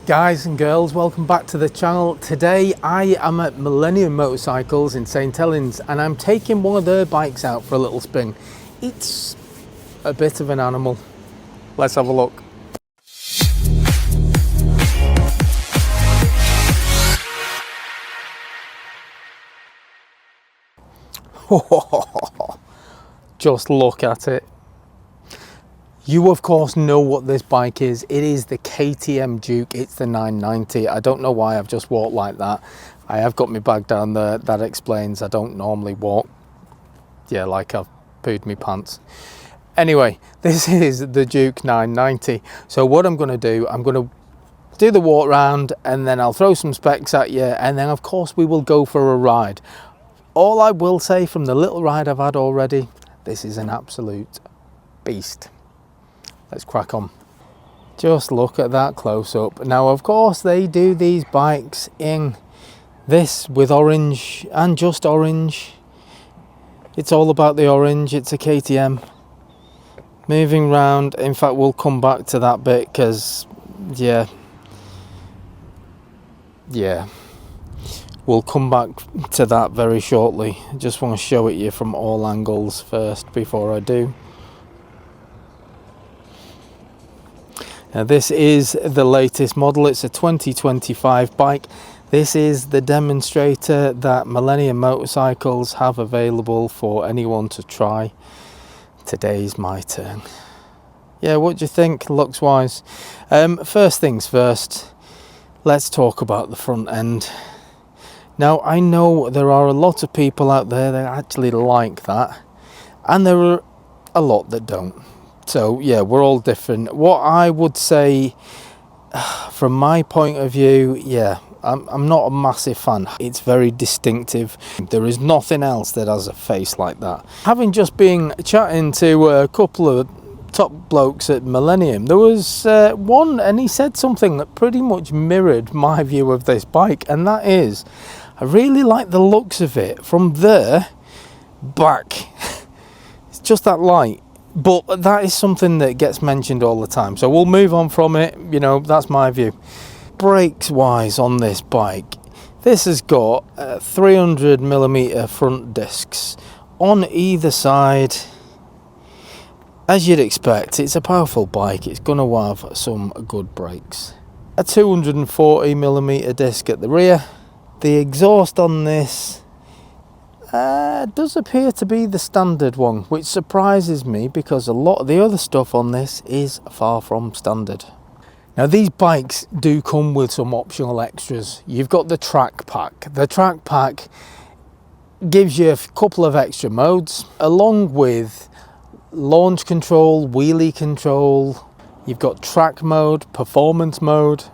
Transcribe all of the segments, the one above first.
Guys and girls, welcome back to the channel. Today I am at Millennium Motorcycles in St Helens and I'm taking one of their bikes out for a little spin. It's a bit of an animal. Let's have a look. Just look at it. You of course know what this bike is. It is the KTM Duke. It's the 990. I don't know why I've just walked like that. I have got my bag down there. That explains I don't normally walk. Yeah, like I've pooed my pants. Anyway, this is the Duke 990. So what I'm going to do, I'm going to do the walk round and then I'll throw some specs at you and then of course we will go for a ride. All I will say from the little ride I've had already, this is an absolute beast. Let's crack on. Just look at that close up. Now of course they do these bikes in this with orange and just orange. It's all about the orange. It's a KTM. Moving round, in fact we'll come back to that bit because yeah, we'll come back to that very shortly. I just want to show it you from all angles first before I do. Now this is the latest model. It's a 2025 bike. This is the demonstrator that Millennium Motorcycles have available for anyone to try. Today's my turn. Yeah, what do you think looks wise? First things first, let's talk about the front end. Now I know there are a lot of people out there that actually like that and there are a lot that don't. So yeah, we're all different. What I would say from my point of view, yeah, I'm not a massive fan. It's very distinctive. There is nothing else that has a face like that. Having just been chatting to a couple of top blokes at Millennium, there was one and he said something that pretty much mirrored my view of this bike, and that is I really like the looks of it from there back. It's just that light. But that is something that gets mentioned all the time. So we'll move on from it. You know, that's my view. Brakes wise on this bike, this has got 300mm front discs on either side. As you'd expect, it's a powerful bike. It's going to have some good brakes. A 240mm disc at the rear. The exhaust on this does appear to be the standard one, which surprises me because a lot of the other stuff on this is far from standard. Now these bikes do come with some optional extras. You've got the track pack. The track pack gives you a couple of extra modes along with launch control, wheelie control. You've got track mode, performance mode.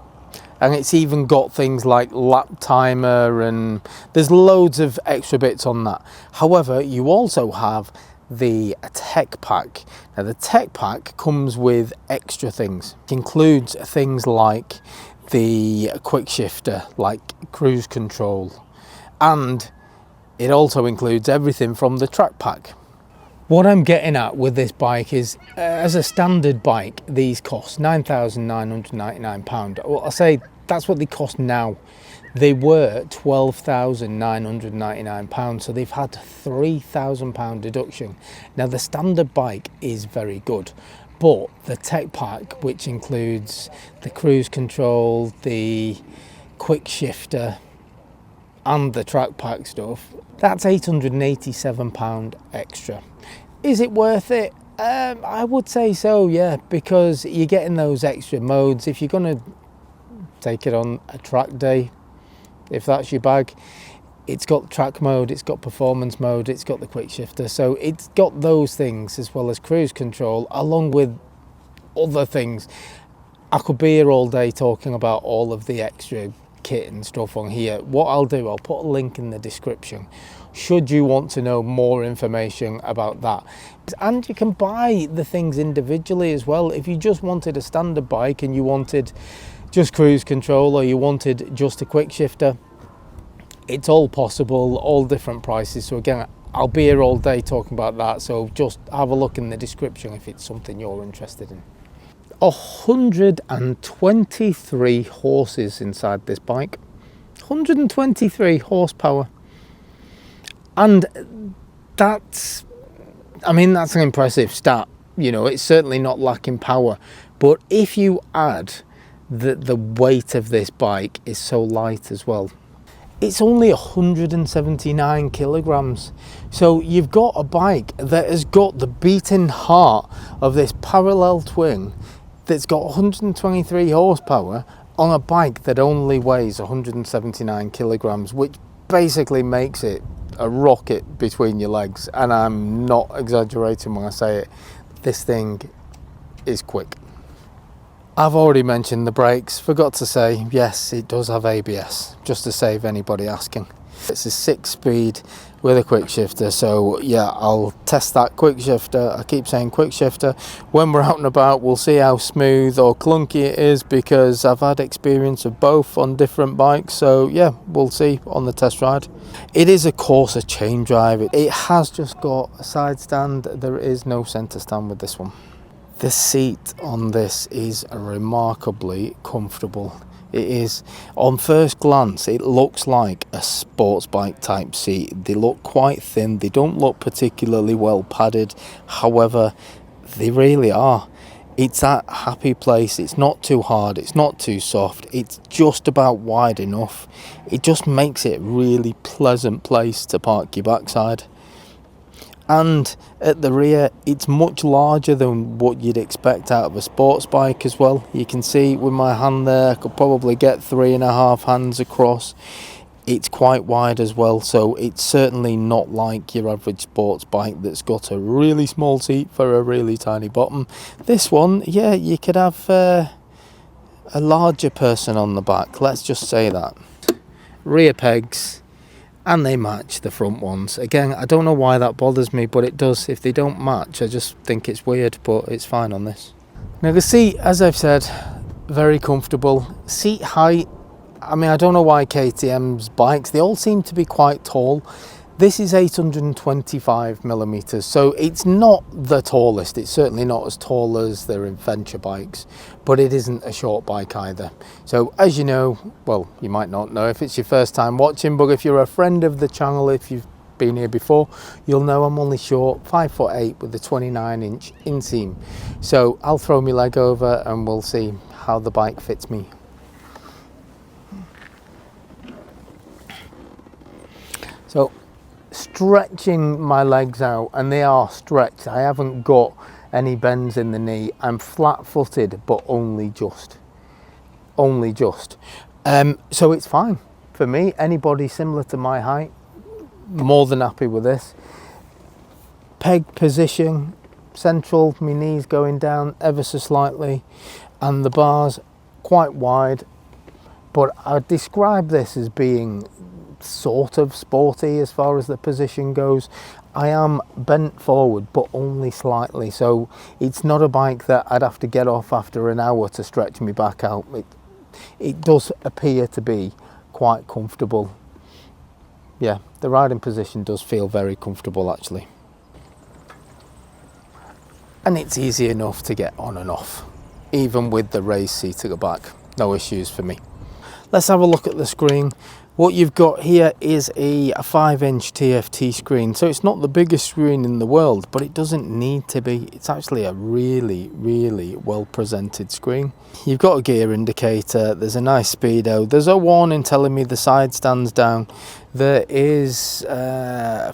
And it's even got things like lap timer and there's loads of extra bits on that. However, you also have the tech pack. Now the tech pack comes with extra things. It includes things like the quick shifter, like cruise control. And it also includes everything from the track pack. What I'm getting at with this bike is, as a standard bike, these cost £9,999. Well, I say that's what they cost now. They were £12,999, so they've had £3,000 deduction. Now the standard bike is very good, but the tech pack, which includes the cruise control, the quick shifter, and the track pack stuff, that's £887 extra. Is it worth it? I would say so, yeah, because you're getting those extra modes. If you're going to take it on a track day, if that's your bag, it's got track mode, it's got performance mode, it's got the quick shifter, so it's got those things as well as cruise control along with other things. I could be here all day talking about all of the extra kit and stuff on here. What I'll do, I'll put a link in the description should you want to know more information about that. And you can buy the things individually as well. If you just wanted a standard bike and you wanted just cruise control or you wanted just a quick shifter, it's all possible, all different prices. So again, I'll be here all day talking about that, so just have a look in the description if it's something you're interested in. 123 horses inside this bike. 123 horsepower. And that's, I mean, that's an impressive stat. You know, it's certainly not lacking power. But if you add the weight of this bike is so light as well. It's only 179 kilograms. So you've got a bike that has got the beating heart of this parallel twin that's got 123 horsepower on a bike that only weighs 179 kilograms, which basically makes it a rocket between your legs. And I'm not exaggerating when I say it. This thing is quick. I've already mentioned the brakes. Forgot to say, yes, it does have ABS, just to save anybody asking. It's a 6-speed with a quick shifter, so yeah, I'll test that quick shifter. I keep saying quick shifter. When we're out and about, we'll see how smooth or clunky it is, because I've had experience of both on different bikes. So yeah, we'll see on the test ride. It is a Corsa chain drive. It has just got a side stand. There is no centre stand with this one. The seat on this is remarkably comfortable. It is, on first glance, it looks like a sports bike type seat. They look quite thin. They don't look particularly well padded. However, they really are. It's that happy place. It's not too hard. It's not too soft. It's just about wide enough. It just makes it a really pleasant place to park your backside. And at the rear, it's much larger than what you'd expect out of a sports bike as well. You can see with my hand there, I could probably get 3.5 hands across. It's quite wide as well, so it's certainly not like your average sports bike that's got a really small seat for a really tiny bottom. This one, yeah, you could have a larger person on the back, let's just say that. Rear pegs. And they match the front ones. Again, I don't know why that bothers me, but it does. If they don't match, I just think it's weird, but it's fine on this. Now the seat, as I've said, very comfortable. Seat height, I mean, I don't know why KTM's bikes, they all seem to be quite tall. This is 825 millimeters, so it's not the tallest. It's certainly not as tall as their adventure bikes, but it isn't a short bike either. So as you know, well, you might not know if it's your first time watching, but if you're a friend of the channel, if you've been here before, you'll know I'm only short, 5'8" with a 29-inch inseam. So I'll throw my leg over and we'll see how the bike fits me. So stretching my legs out, and they are stretched. I haven't got any bends in the knee. I'm flat-footed, but only just. So it's fine for me. Anybody similar to my height, more than happy with this. Peg position, central, my knees going down ever so slightly, and the bars quite wide. But I'd describe this as being sort of sporty as far as the position goes. I am bent forward, but only slightly, so it's not a bike that I'd have to get off after an hour to stretch me back out. It does appear to be quite comfortable. Yeah, the riding position does feel very comfortable actually. And it's easy enough to get on and off, even with the raised seat at the back. No issues for me. Let's have a look at the screen. What you've got here is a 5-inch TFT screen, so it's not the biggest screen in the world, but it doesn't need to be. It's actually a really, really well presented screen. You've got a gear indicator, there's a nice speedo, there's a warning telling me the side stands down. There is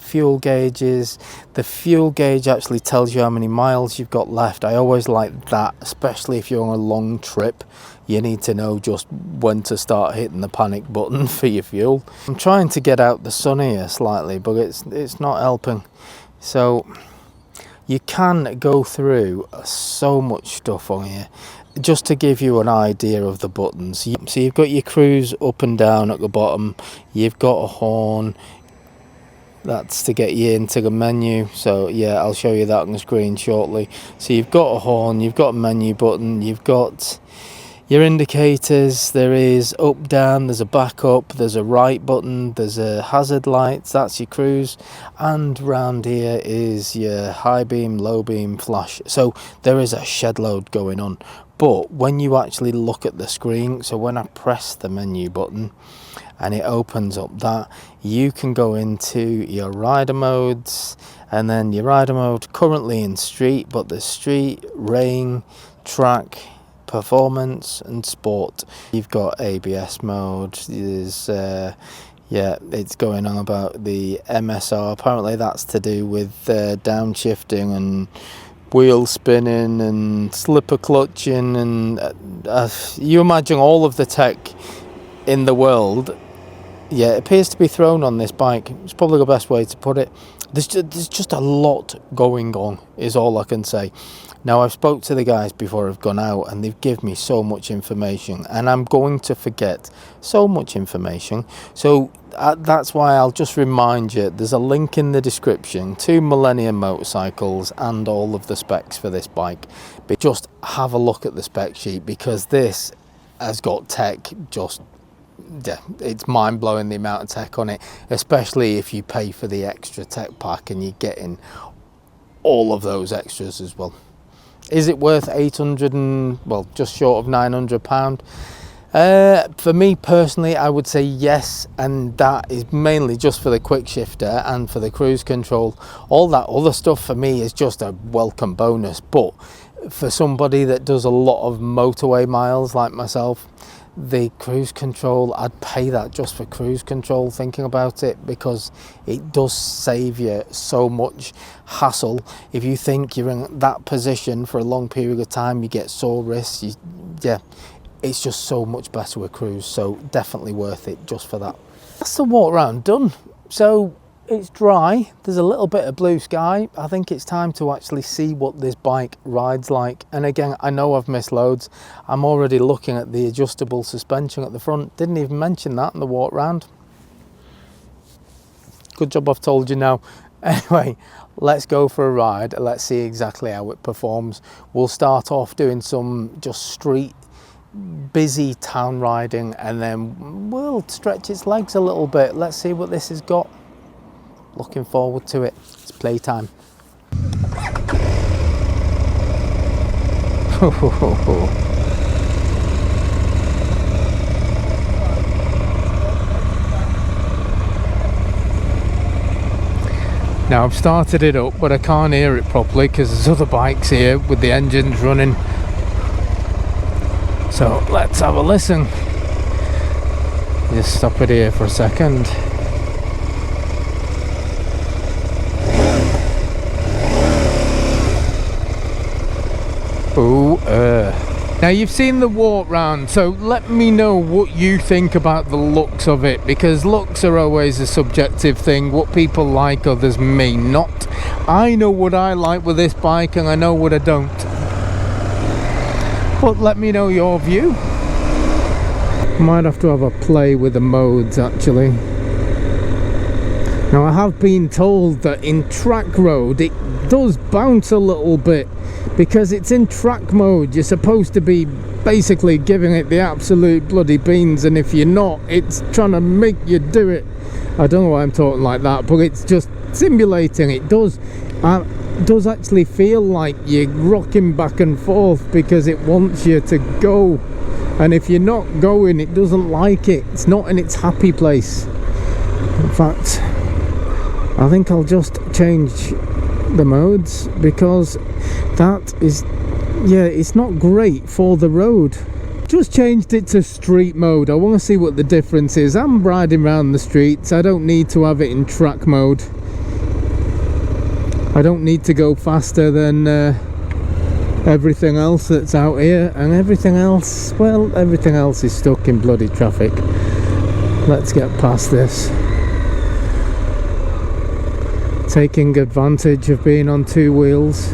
fuel gauges. The fuel gauge actually tells you how many miles you've got left. I always like that, especially if you're on a long trip. You need to know just when to start hitting the panic button for your fuel. I'm trying to get out the sun here slightly, but it's not helping. So you can go through so much stuff on here. Just to give you an idea of the buttons, so you've got your cruise up and down at the bottom, you've got a horn, that's to get you into the menu. So yeah, I'll show you that on the screen shortly. So you've got a horn, you've got a menu button, you've got your indicators, there is up, down, there's a back up, there's a right button, there's a hazard lights, that's your cruise, and round here is your high beam, low beam, flash. So there is a shed load going on. But when you actually look at the screen, so when I press the menu button and it opens up that, you can go into your rider modes, and then your rider mode currently in street, but there's street, rain, track, performance and sport. You've got ABS mode, there's yeah, it's going on about the MSR. Apparently that's to do with downshifting and wheel spinning and slipper clutching, and you imagine all of the tech in the world, yeah, it appears to be thrown on this bike. It's probably the best way to put it. There's just a lot going on, is all I can say. Now, I've spoke to the guys before I've gone out, and they've given me so much information, and I'm going to forget so much information. So that's why I'll just remind you, there's a link in the description to Millennium Motorcycles and all of the specs for this bike. But just have a look at the spec sheet, because this has got tech just, yeah, it's mind-blowing the amount of tech on it, especially if you pay for the extra tech pack and you're getting all of those extras as well. Is it worth 800 and, well, just short of £900? For me personally, I would say yes, and that is mainly just for the quick shifter and for the cruise control. All that other stuff for me is just a welcome bonus, but for somebody that does a lot of motorway miles like myself, the cruise control, I'd pay that just for cruise control, thinking about it, because it does save you so much hassle. If you think you're in that position for a long period of time, you get sore wrists, yeah, it's just so much better with cruise, so definitely worth it just for that. That's the walk around done. So it's dry, there's a little bit of blue sky. I think it's time to actually see what this bike rides like. And again, I know I've missed loads. I'm already looking at the adjustable suspension at the front. Didn't even mention that in the walk round. Good job I've told you now. Anyway, let's go for a ride. Let's see exactly how it performs. We'll start off doing some just street busy town riding, and then we'll stretch its legs a little bit. Let's see what this has got. Looking forward to it. It's playtime. Now I've started it up, but I can't hear it properly because there's other bikes here with the engines running. So let's have a listen. Just stop it here for a second. Now you've seen the walk round, so let me know what you think about the looks of it, because looks are always a subjective thing. What people like, others may not. I know what I like with this bike and I know what I don't, but let me know your view. Might have to have a play with the modes actually. Now I have been told that in track road it does bounce a little bit, because it's in track mode. You're supposed to be basically giving it the absolute bloody beans, and if you're not, it's trying to make you do it. I don't know why I'm talking like that, but it's just simulating. It does actually feel like you're rocking back and forth because it wants you to go, and if you're not going, it doesn't like it. It's not in its happy place. In fact, I think I'll just change the modes, because that is, yeah, it's not great for the road. Just changed it to street mode. I want to see what the difference is. I'm riding around the streets. I don't need to have it in track mode. I don't need to go faster than everything else that's out here, and everything else, well, everything else is stuck in bloody traffic. Let's get past this. Taking advantage of being on two wheels.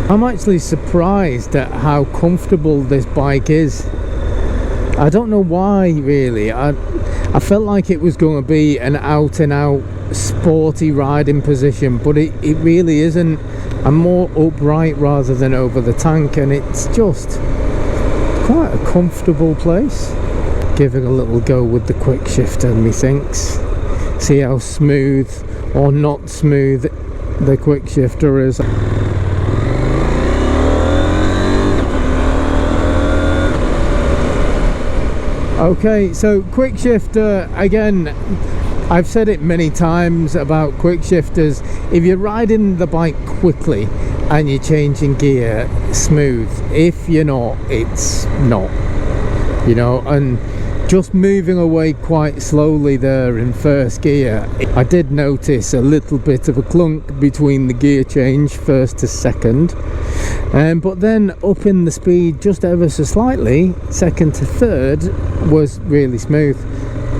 I'm actually surprised at how comfortable this bike is. I don't know why really. I felt like it was going to be an out and out sporty riding position, but it really isn't. I'm more upright rather than over the tank, and it's just quite a comfortable place. Giving a little go with the quick shifter, methinks. See how smooth or not smooth the quick shifter is. Okay, so quick shifter, again, I've said it many times about quick shifters. If you're riding the bike quickly and you're changing gear, smooth. If you're not, it's not, you know. And just moving away quite slowly there in first gear, I did notice a little bit of a clunk between the gear change first to second, but then upping the speed just ever so slightly, second to third, was really smooth.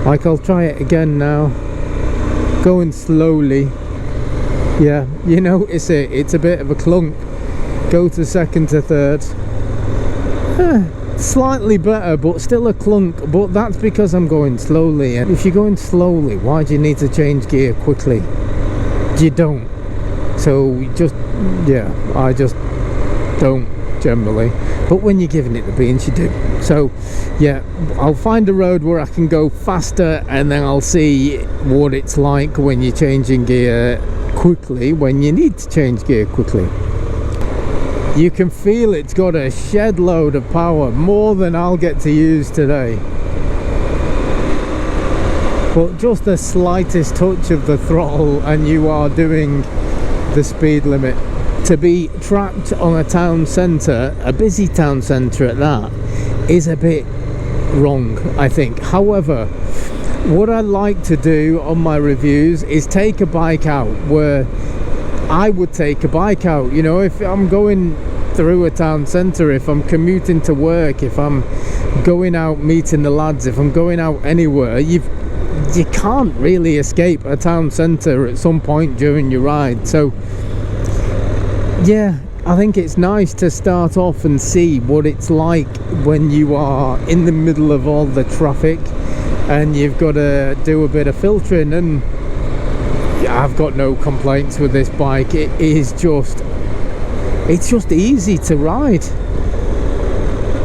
Like, I'll try it again now, going slowly. Yeah, you notice it, it's a bit of a clunk. Go to second to third, slightly better, but still a clunk, but that's because I'm going slowly. And if you're going slowly, why do you need to change gear quickly? You don't. So just, yeah, I just don't generally, but when you're giving it the beans, you do. So yeah, I'll find a road where I can go faster, and then I'll see what it's like when you're changing gear quickly, when you need to change gear quickly. You can feel it's got a shed load of power, more than I'll get to use today. But just the slightest touch of the throttle and you are doing the speed limit. To be trapped on a town centre, a busy town centre at that, is a bit wrong, I think. However, what I like to do on my reviews is take a bike out where I would take a bike out, you know, if I'm going through a town centre, if I'm commuting to work, if I'm going out meeting the lads, if I'm going out anywhere, you can't really escape a town centre at some point during your ride. So yeah, I think it's nice to start off and see what it's like when you are in the middle of all the traffic and you've got to do a bit of filtering. And I've got no complaints with this bike. It's just easy to ride.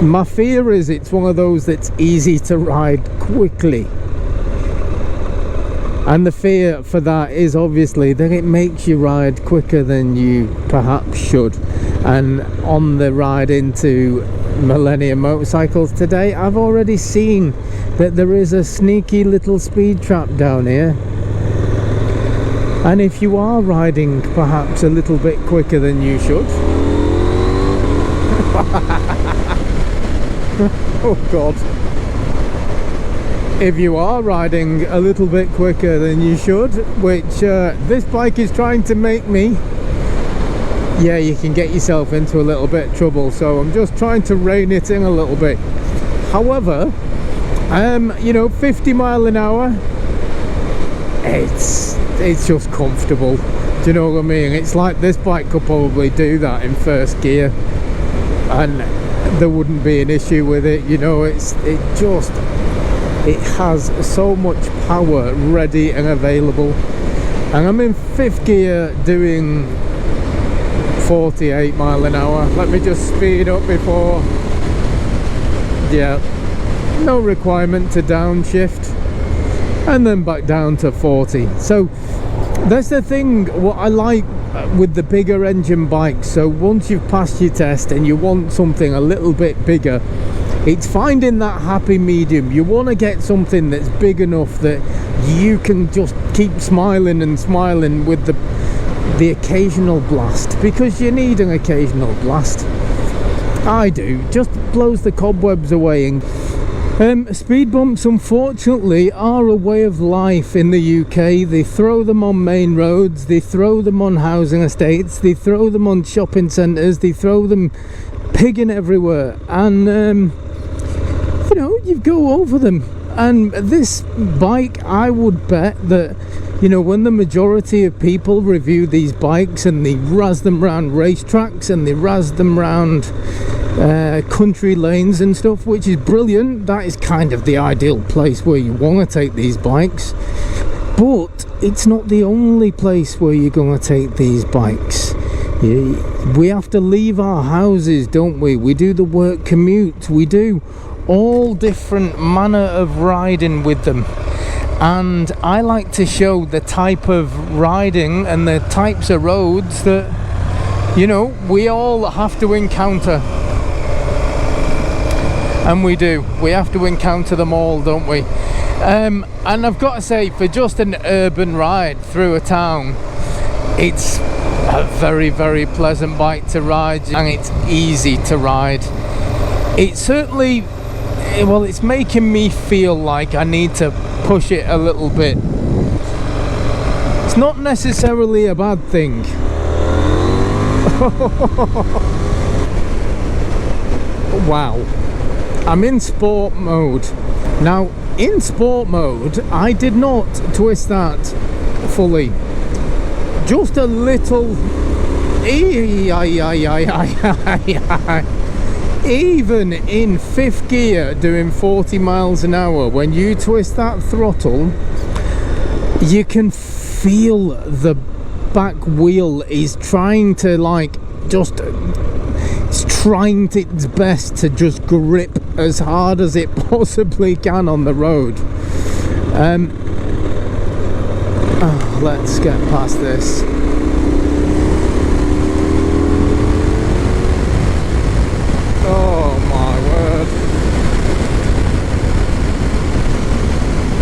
My fear is it's one of those that's easy to ride quickly, and the fear for that is obviously that it makes you ride quicker than you perhaps should. And on the ride into Millennium Motorcycles today, I've already seen that there is a sneaky little speed trap down here. And if you are riding perhaps a little bit quicker than you should, oh god, if you are riding a little bit quicker than you should, which this bike is trying to make me, yeah, you can get yourself into a little bit of trouble. So I'm just trying to rein it in a little bit. However, you know, 50 mile an hour, it's just comfortable. Do you know what I mean? It's like this bike could probably do that in first gear and there wouldn't be an issue with it. You know, it has so much power ready and available. And I'm in fifth gear doing 48 mile an hour. Let me just speed up before, yeah, no requirement to downshift, and then back down to 40. So that's the thing, what I like with the bigger engine bikes. So once you've passed your test and you want something a little bit bigger, it's finding that happy medium. You want to get something that's big enough that you can just keep smiling and smiling with the occasional blast, because you need an occasional blast. I do, just blows the cobwebs away. And speed bumps unfortunately are a way of life in the UK. They throw them on main roads, they throw them on housing estates, they throw them on shopping centres, they throw them pigging everywhere, and you know, you go over them. And this bike, I would bet that, you know, when the majority of people review these bikes and they razz them around racetracks and they razz them around country lanes and stuff, which is brilliant, that is kind of the ideal place where you want to take these bikes, but it's not the only place where you're going to take these bikes. We have to leave our houses, don't we? We do the work commute, we do all different manner of riding with them, and I like to show the type of riding and the types of roads that, you know, we all have to encounter. And we do. We have to encounter them all, don't we? And I've got to say, for just an urban ride through a town, it's a very, very pleasant bike to ride, and it's easy to ride. It's certainly, well, it's making me feel like I need to push it a little bit. It's not necessarily a bad thing. Wow. I'm in sport mode. Now, in sport mode, I did not twist that fully. Just a little. Even in 5th gear doing 40 miles an hour, when you twist that throttle, you can feel the back wheel is trying to it's trying its best to just grip as hard as it possibly can on the road. Let's get past this. Oh my word.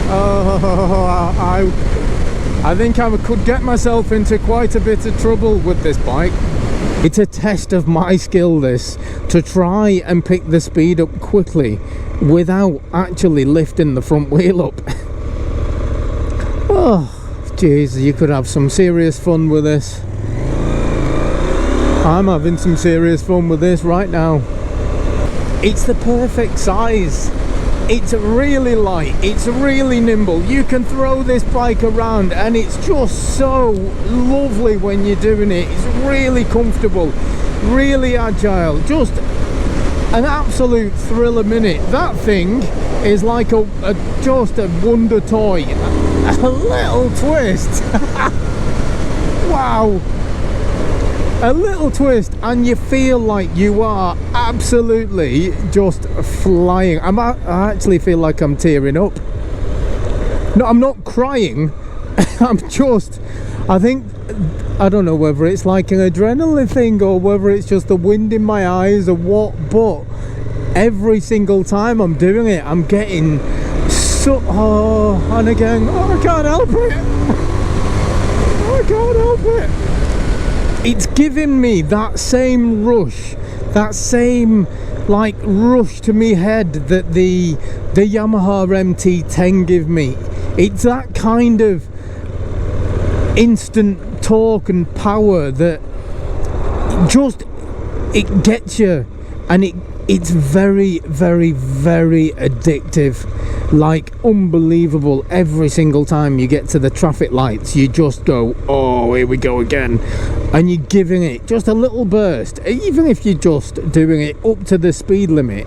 Oh, I think I could get myself into quite a bit of trouble with this bike. It's a test of my skill, this, to try and pick the speed up quickly without actually lifting the front wheel up. Oh, jeez, you could have some serious fun with this. I'm having some serious fun with this right now. It's the perfect size. It's really light, it's really nimble. You can throw this bike around and it's just so lovely when you're doing it. It's really comfortable, really agile, just an absolute thrill a minute. That thing is like just a wonder toy. A little twist. Wow. A little twist and you feel like you are absolutely just flying. I actually feel like I'm tearing up. No, I'm not crying. I don't know whether it's like an adrenaline thing or whether it's just the wind in my eyes or what, but every single time I'm doing it, I'm getting and again, I can't help it. I can't help it. It's giving me that same rush, that same rush to me head that the Yamaha MT-10 give me. It's that kind of instant torque and power that it gets you, and it's very, very, very addictive. Like, unbelievable. Every single time you get to the traffic lights, you just go, oh, here we go again, and you're giving it just a little burst, even if you're just doing it up to the speed limit,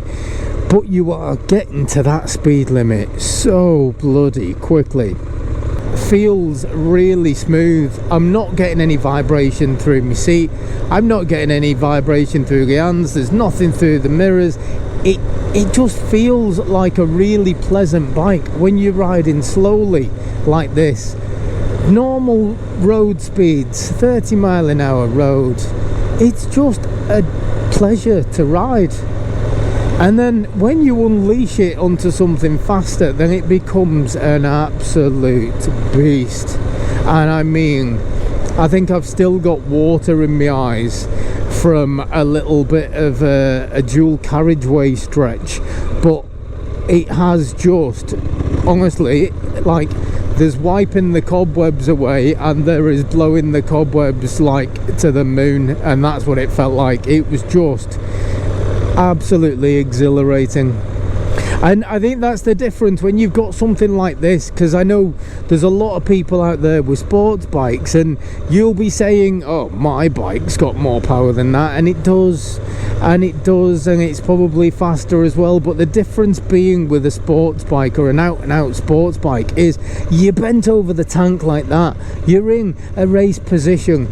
but you are getting to that speed limit so bloody quickly. Feels really smooth. I'm not getting any vibration through my seat, I'm not getting any vibration through the hands, there's nothing through the mirrors. It just feels like a really pleasant bike when you're riding slowly like this. Normal road speeds, 30 mile an hour roads, it's just a pleasure to ride. And then when you unleash it onto something faster, then it becomes an absolute beast. And I mean, I think I've still got water in my eyes from a little bit of a dual carriageway stretch, but it has just, honestly, like, there's wiping the cobwebs away and there is blowing the cobwebs like to the moon, and that's what it felt like. It was just absolutely exhilarating. And I think that's the difference when you've got something like this, because I know there's a lot of people out there with sports bikes and you'll be saying, oh, my bike's got more power than that, and it does, and it's probably faster as well. But the difference being with a sports bike or an out-and-out sports bike is you're bent over the tank like that, you're in a race position.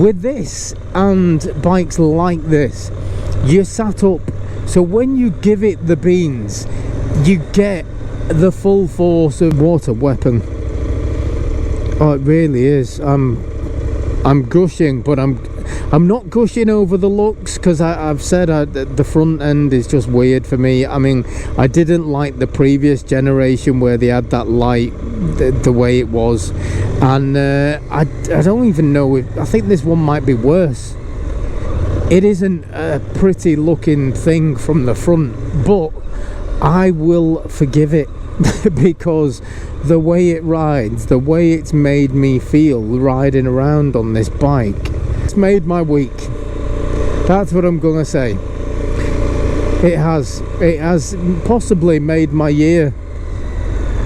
With this and bikes like this, you're sat up, so when you give it the beans, you get the full force of what a weapon. Oh, it really is. I'm gushing, but I'm not gushing over the looks because I've said the front end is just weird for me. I mean, I didn't like the previous generation where they had that light the way it was, and I don't even know if I think this one might be worse. It isn't a pretty looking thing from the front, but I will forgive it because the way it rides, the way it's made me feel riding around on this bike, it's made my week. That's what I'm gonna say. It has possibly made my year,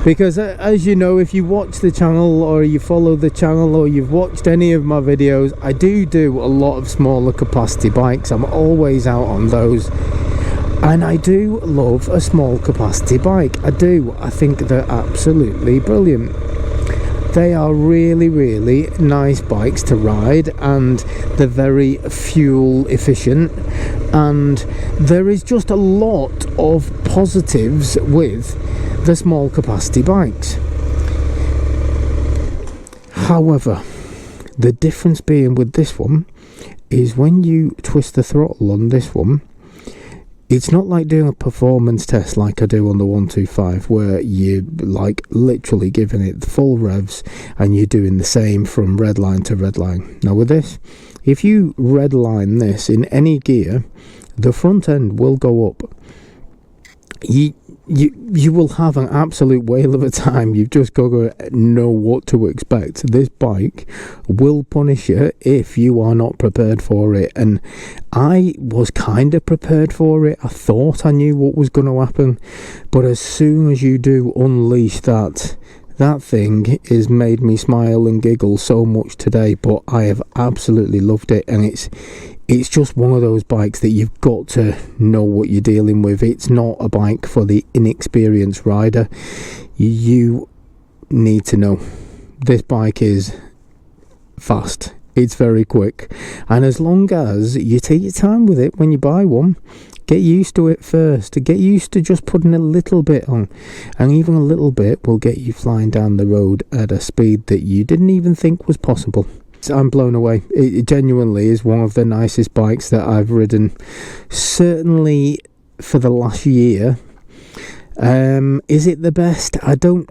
because as you know, if you watch the channel or you follow the channel or you've watched any of my videos, I do a lot of smaller capacity bikes. I'm always out on those, and I do love a small capacity bike. I do. I think they're absolutely brilliant. They are really, really nice bikes to ride, and they're very fuel efficient, and there is just a lot of positives with the small capacity bikes. However, the difference being with this one is when you twist the throttle on this one, it's not like doing a performance test like I do on the 125, where you like literally giving it full revs and you're doing the same from red line to red line. Now with this, if you red line this in any gear, the front end will go up. You will have an absolute whale of a time. You've just got to know what to expect. This bike will punish you if you are not prepared for it, and I was kind of prepared for it. I thought I knew what was going to happen, but as soon as you do unleash that thing has made me smile and giggle so much today. But I have absolutely loved it, and it's just one of those bikes that you've got to know what you're dealing with. It's not a bike for the inexperienced rider. You need to know. This bike is fast. It's very quick. And as long as you take your time with it when you buy one, get used to it first. Get used to just putting a little bit on. And even a little bit will get you flying down the road at a speed that you didn't even think was possible. I'm blown away. It genuinely is one of the nicest bikes that I've ridden, certainly for the last year. Is it the best? I don't.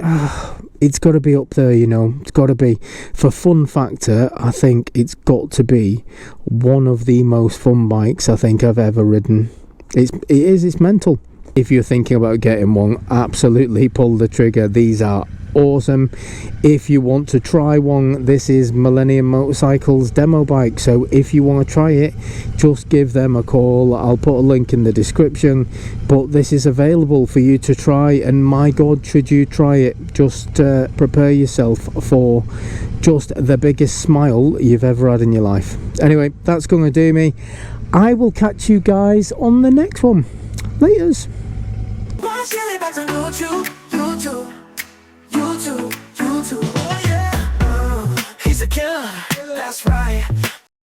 It's got to be up there, you know. It's got to be. For fun factor, I think it's got to be one of the most fun bikes I think I've ever ridden. It's mental. If you're thinking about getting one, absolutely pull the trigger. These are awesome. If you want to try one, this is Millennium Motorcycles demo bike, so if you want to try it, just give them a call. I'll put a link in the description, but this is available for you to try, and my god, should you try it, just prepare yourself for just the biggest smile you've ever had in your life. Anyway, that's going to do me. I will catch you guys on the next one. Laters. You too, oh yeah, he's a killer, that's right.